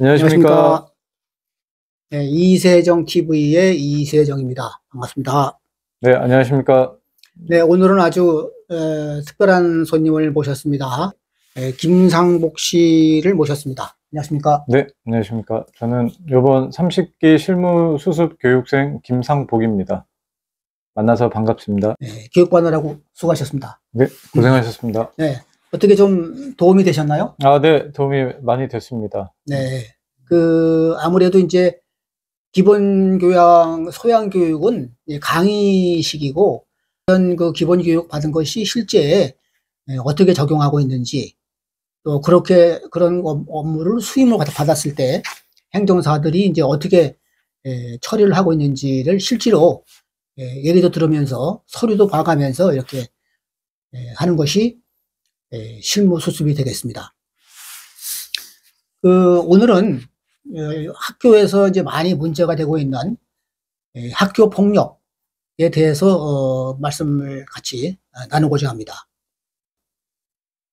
안녕하십니까. 안녕하십니까. 네, 이세정 TV의 이세정입니다. 반갑습니다. 네, 안녕하십니까. 네, 오늘은 아주 특별한 손님을 모셨습니다. 김상복 씨를 모셨습니다. 안녕하십니까. 네, 안녕하십니까. 저는 이번 30기 실무수습 교육생 김상복입니다. 만나서 반갑습니다. 네, 교육관으라고 수고하셨습니다. 네, 고생하셨습니다. 네, 어떻게 좀 도움이 되셨나요? 네, 도움이 많이 됐습니다. 네, 아무래도 이제 기본 교양, 소양 교육은 강의식이고, 그 기본 교육 받은 것이 실제 어떻게 적용하고 있는지, 또 그런 업무를 수임을 받았을 때 행정사들이 이제 어떻게 처리를 하고 있는지를 실제로 얘기도 들으면서 서류도 봐가면서 이렇게 하는 것이 실무 수습이 되겠습니다. 오늘은 학교에서 이제 많이 문제가 되고 있는 학교 폭력에 대해서 말씀을 같이 나누고자 합니다.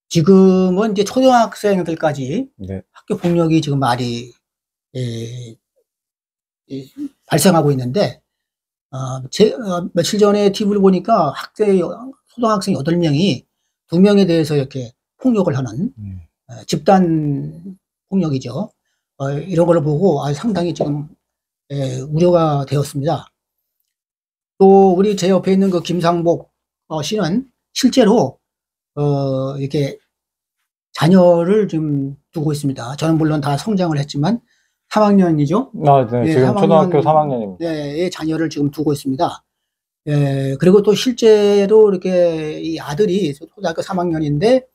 지금은 이제 초등학생들까지 네, 학교 폭력이 지금 많이 발생하고 있는데, 며칠 전에 TV를 보니까 초등학생 8명이 2명에 대해서 이렇게 폭력을 하는 집단 폭력이죠. 이런 걸 보고 상당히 지금 우려가 되었습니다. 또 우리 제 옆에 있는 그 김상복 씨는 실제로 이렇게 자녀를 좀 두고 있습니다. 저는 물론 다 성장을 했지만 3학년이죠. 네, 지금 3학년, 초등학교 3학년입니다. 네, 자녀를 지금 두고 있습니다. 그리고 또 실제로 이렇게 이 아들이 초등학교 3학년인데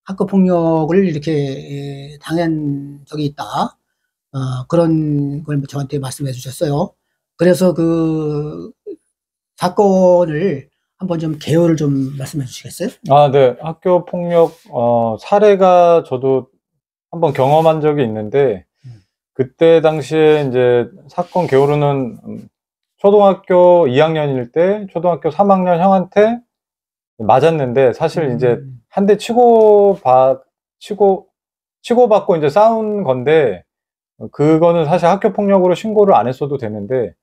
학교 폭력을 이렇게 당한 적이 있다. 그런 걸 저한테 말씀해 주셨어요. 그래서 그 사건을 한번 좀 개요를 좀 말씀해 주시겠어요? 네, 학교 폭력 사례가 저도 한번 경험한 적이 있는데, 그때 당시에 이제 사건 개요로는 초등학교 2학년일 때 초등학교 3학년 형한테 맞았는데, 사실 이제 한 대 치고받고 이제 싸운 건데, 그거는 사실 학교 폭력으로 신고를 안 했어도 되는데,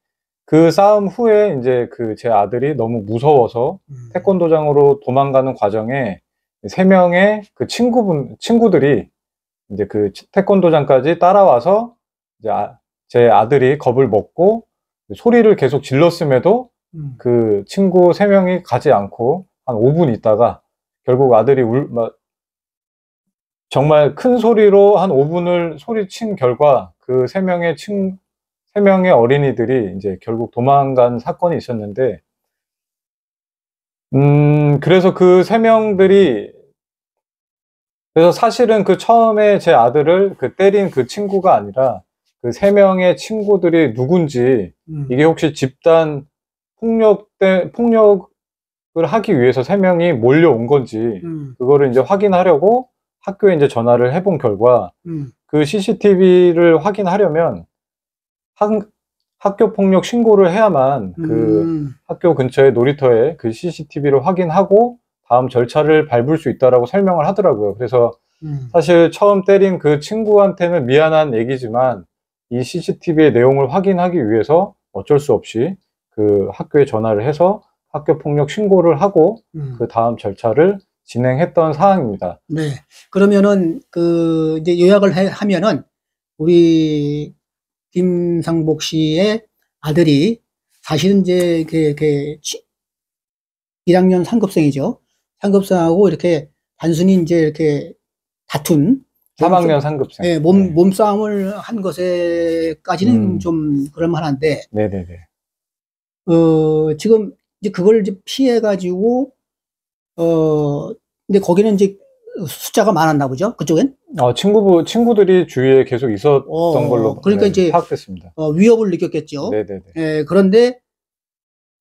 그 싸움 후에 이제 제 아들이 너무 무서워서 태권도장으로 도망가는 과정에 3명의 그 친구들이 이제 그 태권도장까지 따라와서 이제 제 아들이 겁을 먹고 소리를 계속 질렀음에도 그 친구 3명이 가지 않고 한 5분 있다가 결국 아들이 정말 큰 소리로 한 5분을 소리친 결과 그 3명의 어린이들이 이제 결국 도망간 사건이 있었는데, 그래서 그 3명들이, 그래서 사실은 그 처음에 제 아들을 때린 그 친구가 아니라 그 3명의 친구들이 누군지, 이게 혹시 집단 폭력을 하기 위해서 3명이 몰려온 건지, 그거를 이제 확인하려고 학교에 이제 전화를 해본 결과, 그 CCTV를 확인하려면 학교 폭력 신고를 해야만 그 학교 근처의 놀이터에 그 CCTV를 확인하고 다음 절차를 밟을 수 있다라고 설명을 하더라고요. 그래서 사실 처음 때린 그 친구한테는 미안한 얘기지만 이 CCTV의 내용을 확인하기 위해서 어쩔 수 없이 그 학교에 전화를 해서 학교 폭력 신고를 하고 그 다음 절차를 진행했던 사항입니다. 네. 그러면은 이제 요약을 하면은 우리 김상복 씨의 아들이 사실은 이제 1학년 상급생이죠. 상급생하고 이렇게 단순히 이제 이렇게 다툰 3학년 상급생. 네, 몸싸움을 한 것에까지는 좀 그럴만한데, 네네네. 지금 이제 그걸 이제 피해가지고, 근데 거기는 이제 숫자가 많았나 보죠? 그쪽엔? 친구들이 주위에 계속 있었던 걸로 그러니까 이제 파악됐습니다. 위협을 느꼈겠죠. 네네네. 그런데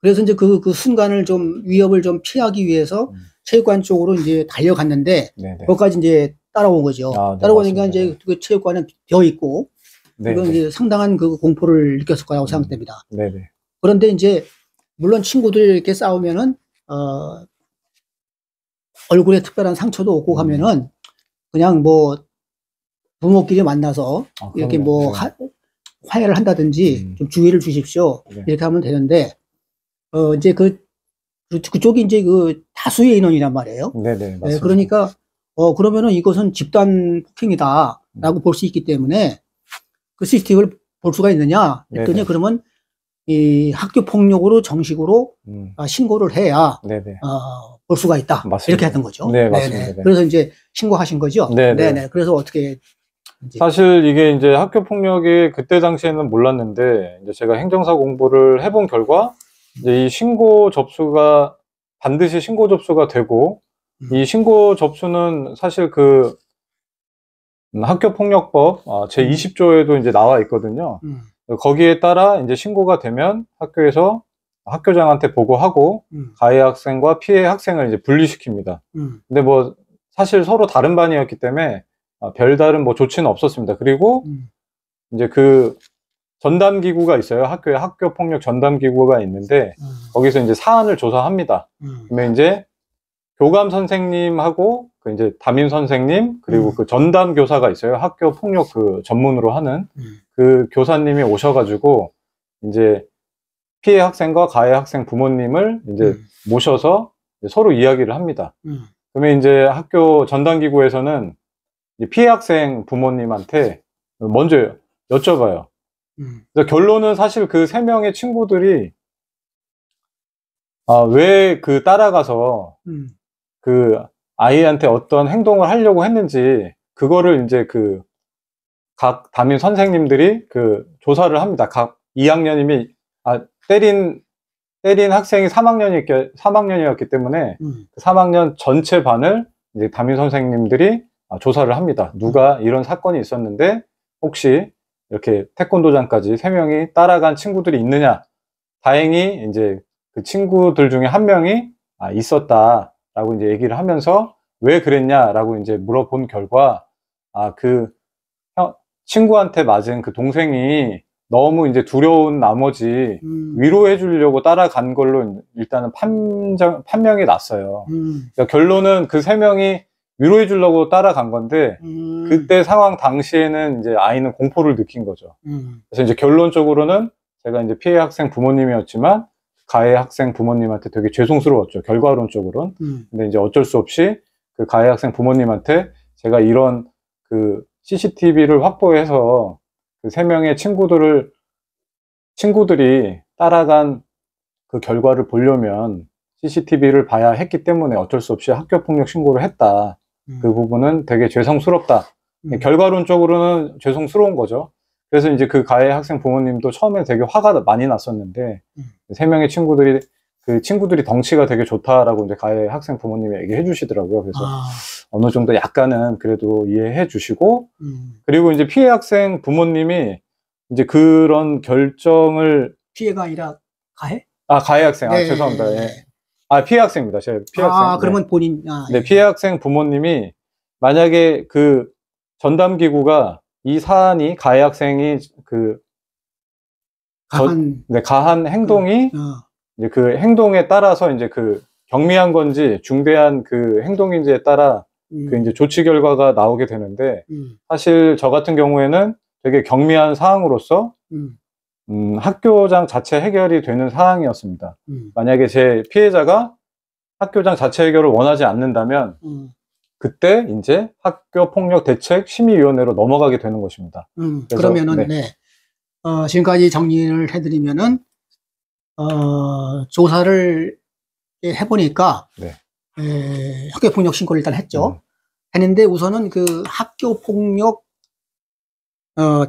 그래서 이제 그 순간을 좀 위협을 좀 피하기 위해서 체육관 쪽으로 이제 달려갔는데, 거기까지 이제 따라온 거죠. 네, 따라오니까 맞습니다. 이제 그 체육관은 비어 있고, 이건 이제 상당한 그 공포를 느꼈을 거라고 생각됩니다. 네네. 그런데 이제 물론 친구들이 이렇게 싸우면은 얼굴에 특별한 상처도 없고 하면은 그냥 뭐 부모끼리 만나서 이렇게 그럼요. 뭐 네. 화해를 한다든지 좀 주의를 주십시오. 네. 이렇게 하면 되는데, 이제 그쪽이 이제 그 다수의 인원이란 말이에요. 네네, 맞습니다. 네, 그러니까, 그러면은 이것은 집단 폭행이다라고 볼 수 있기 때문에 그 CCTV를 볼 수가 있느냐 했더니 네네. 그러면 이 학교 폭력으로 정식으로 신고를 해야 네네. 볼 수가 있다. 맞습니다. 이렇게 했던 거죠. 네, 맞습니다. 네. 그래서 이제 신고하신 거죠. 네네. 네네. 그래서 어떻게 이제 사실 이게 이제 학교 폭력이 그때 당시에는 몰랐는데 이제 제가 행정사 공부를 해본 결과 이제 이 신고 접수가 반드시 신고 접수가 되고 이 신고 접수는 사실 그 학교폭력법 제 20조에도 이제 나와 있거든요. 거기에 따라 이제 신고가 되면 학교에서 학교장한테 보고하고 가해 학생과 피해 학생을 이제 분리시킵니다. 근데 뭐 사실 서로 다른 반이었기 때문에 별다른 뭐 조치는 없었습니다. 그리고 이제 그 전담 기구가 있어요. 학교에 학교 폭력 전담 기구가 있는데 거기서 이제 사안을 조사합니다. 그러면 이제 교감 선생님하고 그 이제 담임 선생님 그리고 그 전담 교사가 있어요. 학교 폭력 그 전문으로 하는 그 교사님이 오셔가지고 이제 피해 학생과 가해 학생 부모님을 이제 모셔서 이제 서로 이야기를 합니다. 그러면 이제 학교 전담 기구에서는 이제 피해 학생 부모님한테 먼저 여쭤봐요. 그래서 결론은 사실 그 3명의 친구들이 왜 그 따라가서 그 아이한테 어떤 행동을 하려고 했는지 그거를 이제 그 각 담임 선생님들이 그 조사를 합니다. 각 2학년이면 때린 학생이 3학년이었기 때문에 그 3학년 전체 반을 이제 담임 선생님들이 조사를 합니다. 누가 이런 사건이 있었는데 혹시 이렇게 태권도장까지 3명이 따라간 친구들이 있느냐? 다행히 이제 그 친구들 중에 한 명이 있었다라고 이제 얘기를 하면서 왜 그랬냐라고 이제 물어본 결과 그 친구한테 맞은 그 동생이 너무 이제 두려운 나머지 위로해 주려고 따라간 걸로 일단은 판명이 났어요. 그러니까 결론은 그 3명이 위로해 주려고 따라간 건데 그때 상황 당시에는 이제 아이는 공포를 느낀 거죠. 그래서 이제 결론적으로는 제가 이제 피해 학생 부모님이었지만 가해 학생 부모님한테 되게 죄송스러웠죠. 결과론적으로는. 근데 이제 어쩔 수 없이 그 가해 학생 부모님한테 제가 이런 그 CCTV를 확보해서 그 3명의 친구들이 따라간 그 결과를 보려면 CCTV를 봐야 했기 때문에 어쩔 수 없이 학교폭력 신고를 했다. 그 부분은 되게 죄송스럽다. 결과론적으로는 죄송스러운 거죠. 그래서 이제 그 가해 학생 부모님도 처음에 되게 화가 많이 났었는데 3명의 친구들이 덩치가 되게 좋다라고 이제 가해 학생 부모님이 얘기해 주시더라고요. 그래서 어느 정도 약간은 그래도 이해해 주시고 그리고 이제 피해 학생 부모님이 이제 그런 결정을 피해가 아니라 가해? 가해 학생. 네. 죄송합니다. 예. 피해 학생입니다. 제가 피해 학생. 그러면 네. 본인, 네, 피해 학생 부모님이 만약에 그 전담 기구가 이 사안이 가해 학생이 그 가한 행동이 이제 그 행동에 따라서 이제 그 경미한 건지 중대한 그 행동인지에 따라 그 이제 조치 결과가 나오게 되는데 사실 저 같은 경우에는 되게 경미한 사항으로서 학교장 자체 해결이 되는 사항이었습니다. 만약에 제 피해자가 학교장 자체 해결을 원하지 않는다면 그때 이제 학교폭력대책심의위원회로 넘어가게 되는 것입니다. 그러면은 지금까지 정리를 해드리면은 조사를 해보니까 학교폭력 신고를 일단 했죠. 했는데 우선은 그 학교폭력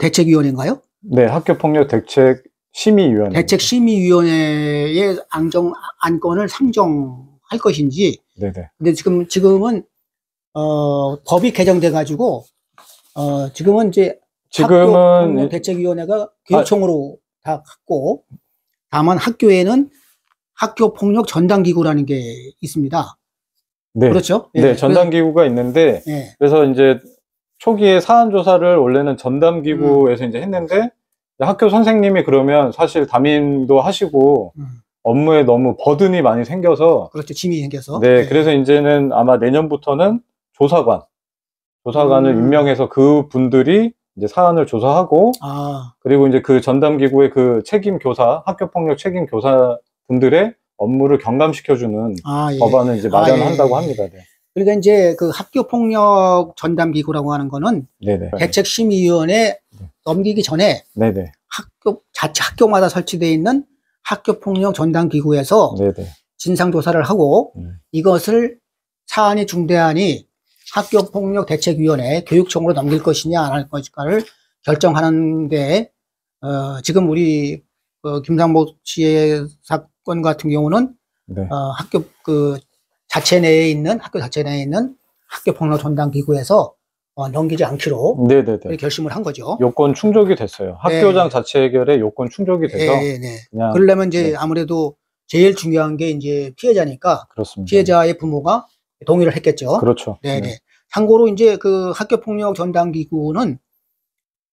대책위원회인가요? 네, 학교폭력대책심의위원회. 대책심의위원회의 안건을 상정할 것인지. 네네. 근데 지금은 법이 개정돼 가지고 지금은 학교폭력 대책위원회가 교육청으로 다 갔고 다만 학교에는 학교폭력 전담기구라는 게 있습니다. 네. 그렇죠? 네, 전담기구가 있는데 그래서 이제 초기에 사안 조사를 원래는 전담기구에서 이제 했는데 학교 선생님이 그러면 사실 담임도 하시고 업무에 너무 버든이 많이 생겨서 그렇죠. 짐이 생겨서 그래서 이제는 아마 내년부터는 조사관을 임명해서 그 분들이 이제 사안을 조사하고, 그리고 이제 그 전담기구의 그 책임 교사, 학교폭력 책임 교사 분들의 업무를 경감시켜주는 예. 법안을 이제 마련한다고 합니다. 네. 그러니까 이제 그 학교폭력 전담기구라고 하는 거는 네네. 대책심의위원회 넘기기 전에 네네. 자체 학교마다 설치되어 있는 학교폭력 전담기구에서 네네. 진상조사를 하고 이것을 사안이 중대하니 학교폭력 대책위원회 교육청으로 넘길 것이냐 안 할 것인가를 결정하는데 지금 우리 김상복 씨의 사건 같은 경우는 네. 학교 자체 내에 있는 학교폭력 전담기구에서 넘기지 않기로 네네네. 결심을 한 거죠. 요건 충족이 됐어요. 학교장 자체 해결에 요건 충족이 돼서 그냥 그러려면 이제 아무래도 제일 중요한 게 이제 피해자니까 그렇습니다. 피해자의 부모가 동의를 했겠죠. 그렇죠. 네네. 참고로 이제 그 학교폭력 전담기구는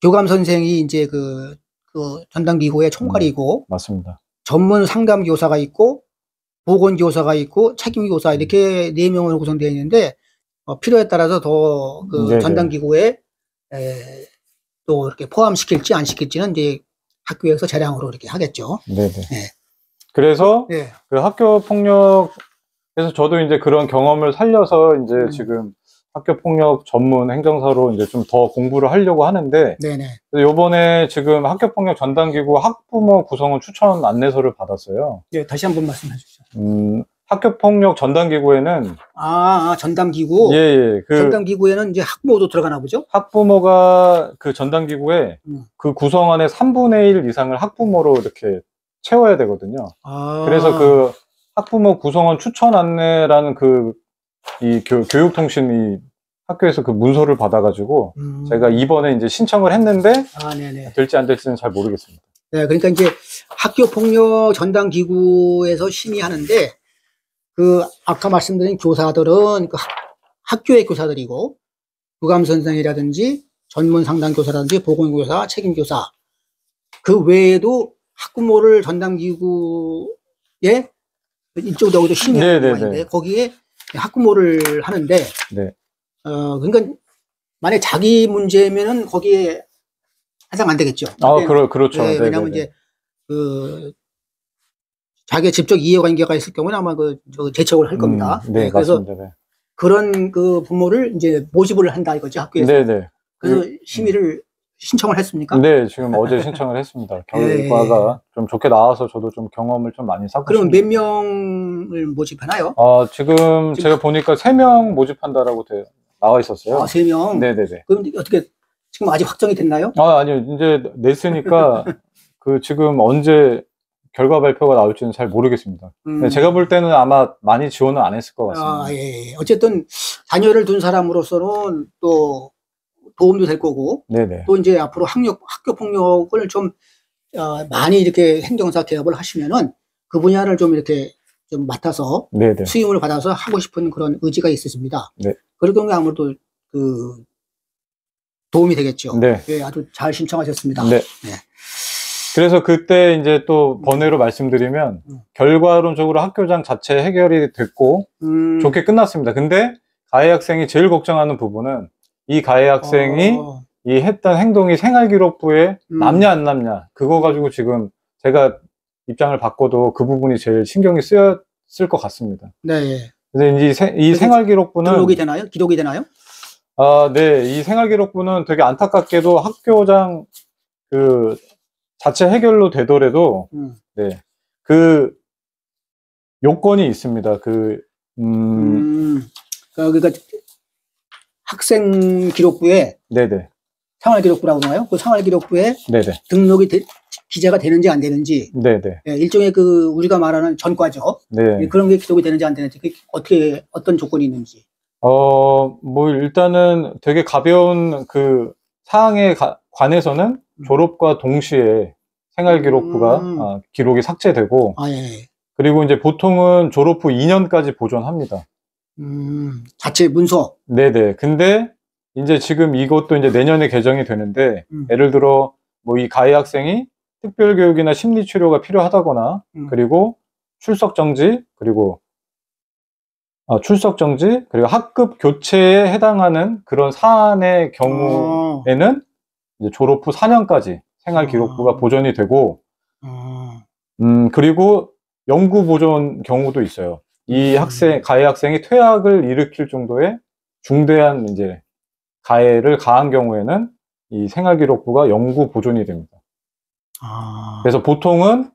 교감 선생이 이제 그 전담기구의 총괄이고 맞습니다. 전문 상담교사가 있고 보건교사가 있고 책임교사 이렇게 4명으로 구성되어 있는데 필요에 따라서 더 그 전담기구에 또 이렇게 포함시킬지 안 시킬지는 이제 학교에서 재량으로 이렇게 하겠죠. 네네. 네. 그래서 그 학교 폭력에서 저도 이제 그런 경험을 살려서 이제 지금 학교 폭력 전문 행정사로 이제 좀 더 공부를 하려고 하는데, 네네. 요번에 지금 학교 폭력 전담기구 학부모 구성원 추천 안내서를 받았어요. 네, 다시 한번 말씀해 주시죠. 학교폭력 전담기구에는 전담기구. 예. 그 전담기구에는 이제 학부모도 들어가나 보죠? 학부모가 그 전담기구에 그 구성원의 3분의 1 이상을 학부모로 이렇게 채워야 되거든요. 그래서 그 학부모 구성원 추천 안내라는 이 교육통신이 학교에서 그 문서를 받아가지고 제가 이번에 이제 신청을 했는데 네네. 될지 안 될지는 잘 모르겠습니다. 네, 그러니까 이제 학교폭력 전담기구에서 심의하는데 아까 말씀드린 교사들은 학교의 교사들이고 교감선생이라든지 전문 상담교사라든지 보건교사, 책임교사 그 외에도 학부모를 전담기구에 이쪽도 여기도 심의하는 거 있는데 거기에 학부모를 하는데 그러니까 만약 자기 문제면은 거기에 해당 안 되겠죠. 그렇죠. 네, 왜냐하면 이제 자기가 직접 이해관계가 있을 경우는 아마 재척을 할 겁니다. 네, 그래서 맞습니다. 그런 부모를 이제 모집을 한다 이거죠, 학교에서. 네네. 그래서 심의를 신청을 했습니까? 네, 지금 어제 신청을 했습니다. 결과가 좀 좋게 나와서 저도 좀 경험을 좀 많이 쌓고 그러면 몇 명을 모집하나요? 지금 제가 보니까 3명 모집한다라고 나와 있었어요. 3명? 네네네. 그럼 어떻게 지금 아직 확정이 됐나요? 아니요. 이제 냈으니까 지금 언제 결과 발표가 나올지는 잘 모르겠습니다. 제가 볼 때는 아마 많이 지원을 안 했을 것 같습니다. 예. 어쨌든 자녀를 둔 사람으로서는 또 도움도 될 거고, 네네. 또 이제 앞으로 학교 폭력을 좀 많이 이렇게 행정사 개업을 하시면은 그 분야를 좀 이렇게 좀 맡아서 네네. 수임을 받아서 하고 싶은 그런 의지가 있으십니다. 네. 그럴 경우에 아무래도 도움이 되겠죠. 네. 예, 아주 잘 신청하셨습니다. 네. 그래서 그때 이제 또 번외로 말씀드리면 결과론적으로 학교장 자체 해결이 됐고 좋게 끝났습니다. 근데 가해 학생이 제일 걱정하는 부분은 이 가해 학생이 이 했던 행동이 생활기록부에 남냐 안 남냐 그거 가지고 지금 제가 입장을 바꿔도 그 부분이 제일 신경이 쓰였을 것 같습니다. 네. 그래서 이 생활기록부는 기록이 되나요? 네. 이 생활기록부는 되게 안타깝게도 학교장 자체 해결로 되더라도 네. 그 요건이 있습니다. 그러니까 학생 기록부에 네네. 생활기록부라고 하나요? 그 생활기록부에 네네. 등록이 기재가 되는지 안 되는지 네네. 예, 일종의 우리가 말하는 전과죠. 네. 그런 게 기록이 되는지 안 되는지 어떤 조건이 있는지. 뭐 일단은 되게 가벼운 사항에 관해서는 졸업과 동시에 생활기록부가 기록이 삭제되고 예. 그리고 이제 보통은 졸업 후 2년까지 보존합니다. 자체 문서. 네네. 근데 이제 지금 이것도 이제 내년에 개정이 되는데 예를 들어 뭐 이 가해 학생이 특별교육이나 심리치료가 필요하다거나 그리고 출석 정지 그리고 출석 정지, 그리고 학급 교체에 해당하는 그런 사안의 경우에는 이제 졸업 후 4년까지 생활기록부가 보존이 되고, 그리고 영구 보존 경우도 있어요. 이 가해 학생이 퇴학을 일으킬 정도의 중대한 이제 가해를 가한 경우에는 이 생활기록부가 영구 보존이 됩니다. 그래서 보통은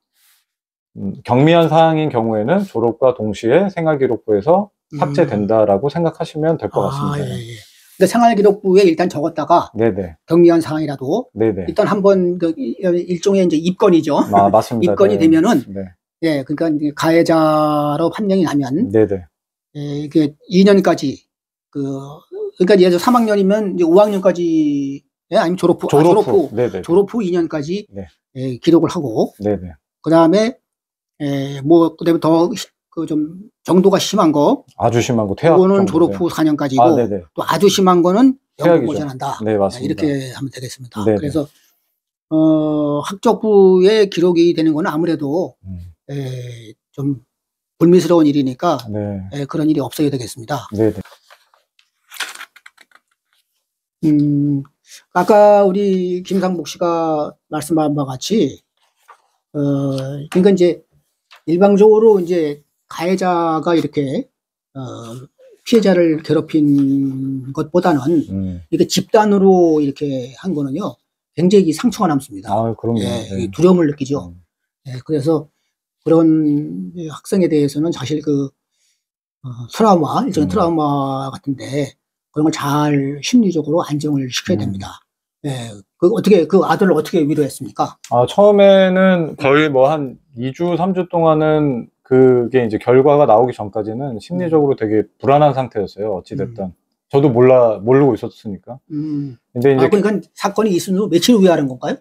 경미한 사항인 경우에는 졸업과 동시에 생활기록부에서 삭제된다라고 생각하시면 될 것 같습니다. 예, 예. 근데 생활기록부에 일단 적었다가 네네. 경미한 사항이라도 네네. 일단 한번 그 일종의 이제 입건이죠. 맞습니다. 입건이 네. 되면은 네. 예, 그러니까 이제 가해자로 판명이 나면 네네. 예, 이게 2년까지 그러니까 예를 들어 3학년이면 이제 5학년까지 예, 아니면 졸업 후 네네. 졸업 후 2년까지 네. 예, 기록을 하고 네네. 그다음에 뭐 그다음에 더 그 좀 정도가 심한 거 아주 심한 거 퇴학 그거는 정도. 졸업 후 4년까지고 네네. 또 아주 심한 거는 영구 퇴학이죠. 보존한다. 네, 맞습니다. 이렇게 하면 되겠습니다. 네네. 그래서 학적부에 기록이 되는 거는 아무래도 좀 불미스러운 일이니까 네. 그런 일이 없어야 되겠습니다. 네네. 아까 우리 김상복 씨가 말씀한 바와 같이 그러니까 이제 일방적으로 이제 가해자가 이렇게 피해자를 괴롭힌 것보다는 이렇게 집단으로 이렇게 한 거는요 굉장히 상처가 남습니다. 그럼요. 예, 네. 두려움을 느끼죠. 예, 그래서 그런 학생에 대해서는 사실 트라우마, 일종의 트라우마 같은데 그런 걸 잘 심리적으로 안정을 시켜야 됩니다. 예, 어떻게 그 아들을 어떻게 위로했습니까? 처음에는 거의 뭐 한 2주, 3주 동안은 그게 이제 결과가 나오기 전까지는 심리적으로 되게 불안한 상태였어요. 어찌됐든. 저도 모르고 있었으니까. 근데 이제 그러니까 사건이 있은 후 며칠 후에 하는 건가요?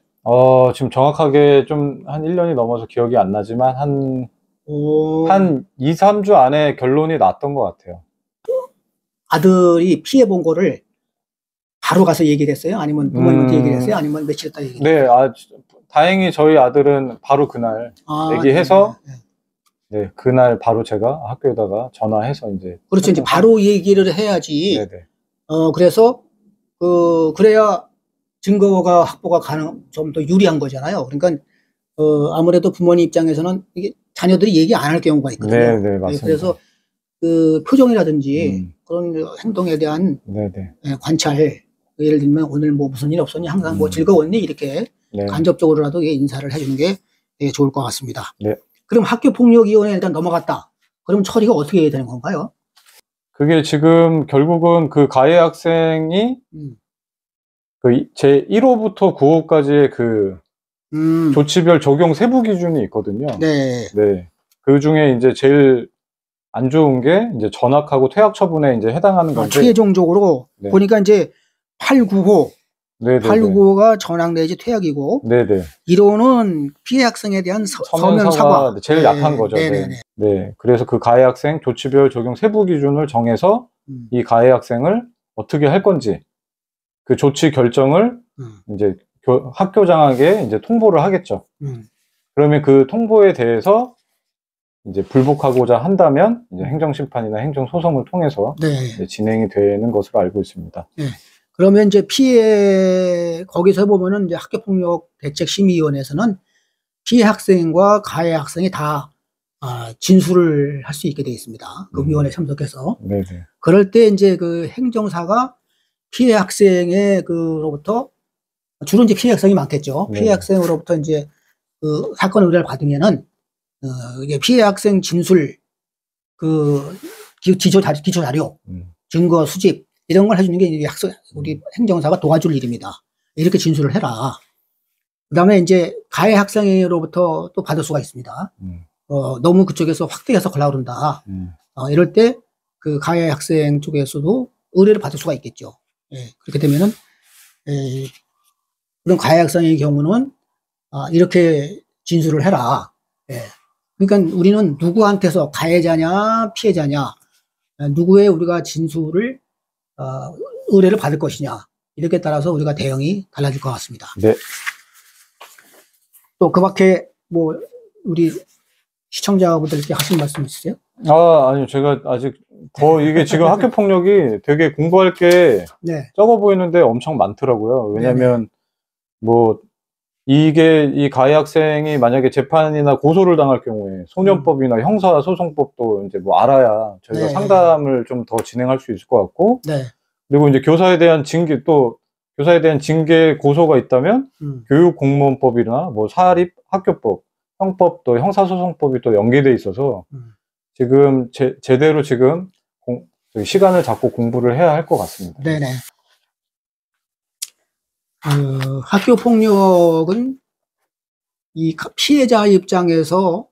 지금 정확하게 좀 한 1년이 넘어서 기억이 안 나지만 한 2, 3주 안에 결론이 났던 것 같아요. 아들이 피해 본 거를 바로 가서 얘기를 했어요? 아니면 부모님한테 얘기를 했어요? 아니면 며칠 있다 얘기를 했어요? 네, 다행히 저희 아들은 바로 그날 얘기해서 네, 그날 바로 제가 학교에다가 전화해서 이제 그렇죠. 이제 바로 얘기를 해야지. 네네. 그래서 그래야 증거가 확보가 좀 더 유리한 거잖아요. 그러니까 아무래도 부모님 입장에서는 이게 자녀들이 얘기 안 할 경우가 있거든요. 네, 맞습니다. 그래서 그 표정이라든지 그런 행동에 대한 관찰, 예를 들면 오늘 뭐 무슨 일 없었니? 항상 뭐 즐거웠니? 이렇게 간접적으로라도 인사를 해주는 게 좋을 것 같습니다. 네. 그럼 학교폭력위원회에 일단 넘어갔다. 그럼 처리가 어떻게 해야 되는 건가요? 그게 지금 결국은 그 가해 학생이 제 1호부터 9호까지의 조치별 적용 세부 기준이 있거든요. 네. 그 중에 이제 제일 안 좋은 게 이제 전학하고 퇴학 처분에 이제 해당하는 건데. 최종적으로 보니까 이제 8, 9호. 8, 9호가 전학 내지 퇴학이고. 1호는 피해 학생에 대한 서면 사과. 제일 약한 거죠. 네. 그래서 그 가해 학생 조치별 적용 세부 기준을 정해서 이 가해 학생을 어떻게 할 건지 그 조치 결정을 이제 학교장에게 이제 통보를 하겠죠. 그러면 그 통보에 대해서 이제 불복하고자 한다면 이제 행정심판이나 행정소송을 통해서 이제 진행이 되는 것으로 알고 있습니다. 그러면 이제 거기서 보면은 이제 학교폭력 대책심의위원회에서는 피해 학생과 가해 학생이 다 진술을 할 수 있게 되어 있습니다. 그 위원회에 참석해서. 그럴 때 이제 그 행정사가 피해 학생의 그로부터 주로 이제 피해 학생이 많겠죠. 피해 학생으로부터 이제 그 사건 의뢰를 받으면은 이게 피해 학생 진술 기초 자료, 증거 수집 이런 걸 해주는 게 이제 우리 행정사가 도와줄 일입니다. 이렇게 진술을 해라. 그다음에 이제 가해 학생으로부터 또 받을 수가 있습니다. 너무 그쪽에서 확대 해석을 하려고 그런다. 이럴 때 그 가해 학생 쪽에서도 의뢰를 받을 수가 있겠죠. 그렇게 되면은 그런 가해 학생의 경우는 이렇게 진술을 해라. 그러니까 우리는 누구한테서 가해자냐 피해자냐 누구의 우리가 진술을 의뢰를 받을 것이냐 이렇게 따라서 우리가 대응이 달라질 것 같습니다. 또 그 밖에 뭐 우리 시청자분들께 하신 말씀 있으세요? 아니요. 제가 아직 이게 지금 학교 폭력이 되게 공부할 게 네. 적어 보이는데 엄청 많더라고요. 왜냐면 뭐 이 가해 학생이 만약에 재판이나 고소를 당할 경우에 소년법이나 형사소송법도 이제 뭐 알아야 저희가 네. 상담을 좀 더 진행할 수 있을 것 같고, 네. 그리고 이제 교사에 대한 징계 고소가 있다면 교육공무원법이나 뭐 사립 학교법, 형법, 또 형사소송법이 또 연계돼 있어서 지금 제대로 지금 시간을 잡고 공부를 해야 할 것 같습니다. 네네. 학교 폭력은 이 피해자 입장에서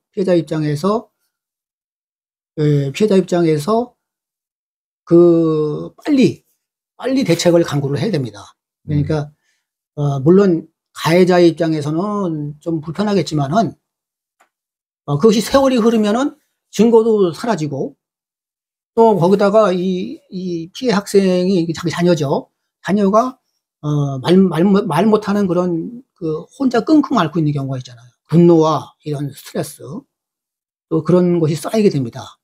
빨리 대책을 강구를 해야 됩니다. 그러니까 물론 가해자 입장에서는 좀 불편하겠지만은 그것이 세월이 흐르면은 증거도 사라지고, 또 거기다가 이 피해 학생이 자기 자녀죠. 자녀가 말 못하는 그런 혼자 끙끙 앓고 있는 경우가 있잖아요. 분노와 이런 스트레스, 또 그런 것이 쌓이게 됩니다.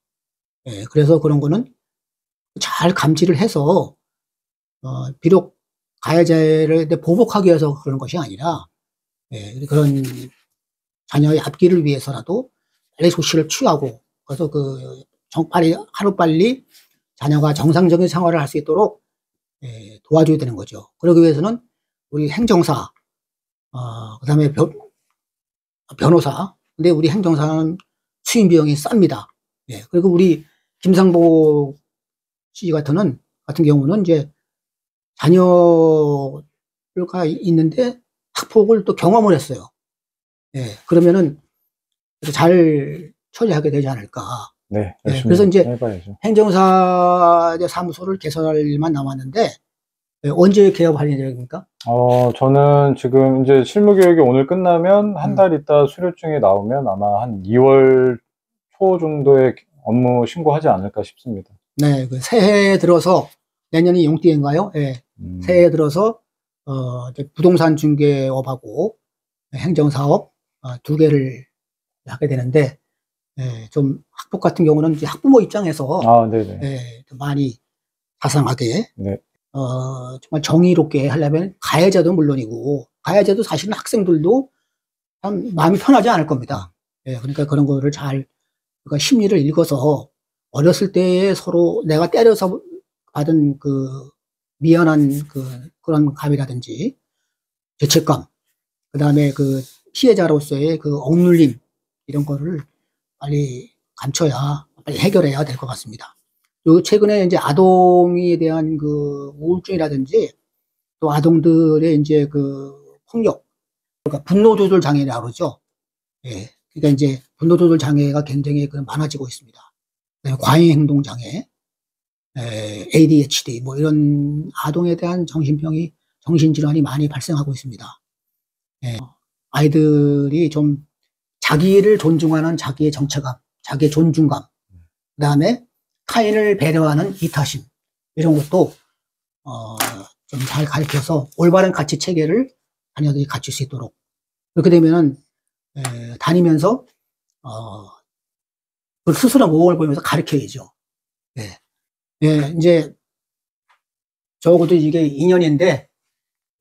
예, 그래서 그런 거는 잘 감지를 해서 비록 가해자를 보복하기 위해서 그런 것이 아니라, 예, 그런 자녀의 앞길을 위해서라도 빨리 조치를 취하고, 그래서 하루빨리 자녀가 정상적인 생활을 할 수 있도록 도와줘야 되는 거죠. 그러기 위해서는 우리 행정사, 그다음에 변호사. 근데 우리 행정사는 수임 비용이 쌉니다. 예, 그리고 우리 김상복 씨 같은 경우는 이제 자녀가 있는데 학폭을 또 경험을 했어요. 예, 그러면은 잘 처리하게 되지 않을까. 네, 예, 그래서 이제 해봐야죠. 행정사 사무소를 개설할 일만 남았는데, 언제 개업할 예정입니까? 저는 지금 이제 실무 교육이 오늘 끝나면 한 달 있다 수료증이 나오면 아마 한 2월 초 정도에 업무 신고하지 않을까 싶습니다. 네, 새해 들어서, 내년이 용띠인가요? 예. 새해 들어서 이제 부동산 중개업하고 행정사업 두 개를 하게 되는데, 좀 학폭 같은 경우는 이제 학부모 입장에서 네네. 많이 자상하게, 네. 정말 정의롭게 하려면 가해자도 물론이고, 가해자도 사실은 학생들도 참 마음이 편하지 않을 겁니다. 예, 그러니까 그런 거를 그러니까 심리를 읽어서 어렸을 때에 서로 내가 때려서 받은 미안한 그런 감이라든지 죄책감, 그 다음에 피해자로서의 억눌림, 이런 거를 빨리 감춰야, 빨리 해결해야 될 것 같습니다. 요 최근에 이제 아동에 대한 우울증이라든지, 또 아동들의 이제 폭력, 그러니까 분노 조절 장애라고 그러죠. 예. 그러니까 이제 분노 조절 장애가 굉장히 많아지고 있습니다. 과잉 행동 장애, ADHD, 뭐 이런 아동에 대한 정신질환이 많이 발생하고 있습니다. 예. 아이들이 좀 자기를 존중하는 자기의 정체감, 자기의 존중감, 그 다음에 타인을 배려하는 이타심, 이런 것도 좀 잘 가르쳐서 올바른 가치 체계를 자녀들이 갖출 수 있도록, 그렇게 되면은 다니면서 스스로 모범을 보이면서 가르쳐야죠. 예. 예, 이제 적어도 이게 2년인데,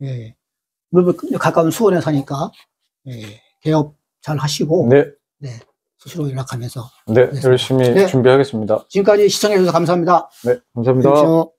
예, 가까운 수원에 사니까 개업 잘 하시고, 네, 수시로 연락하면서 네, 열심히 준비하겠습니다. 지금까지 시청해 주셔서 감사합니다. 네, 감사합니다. 그렇죠.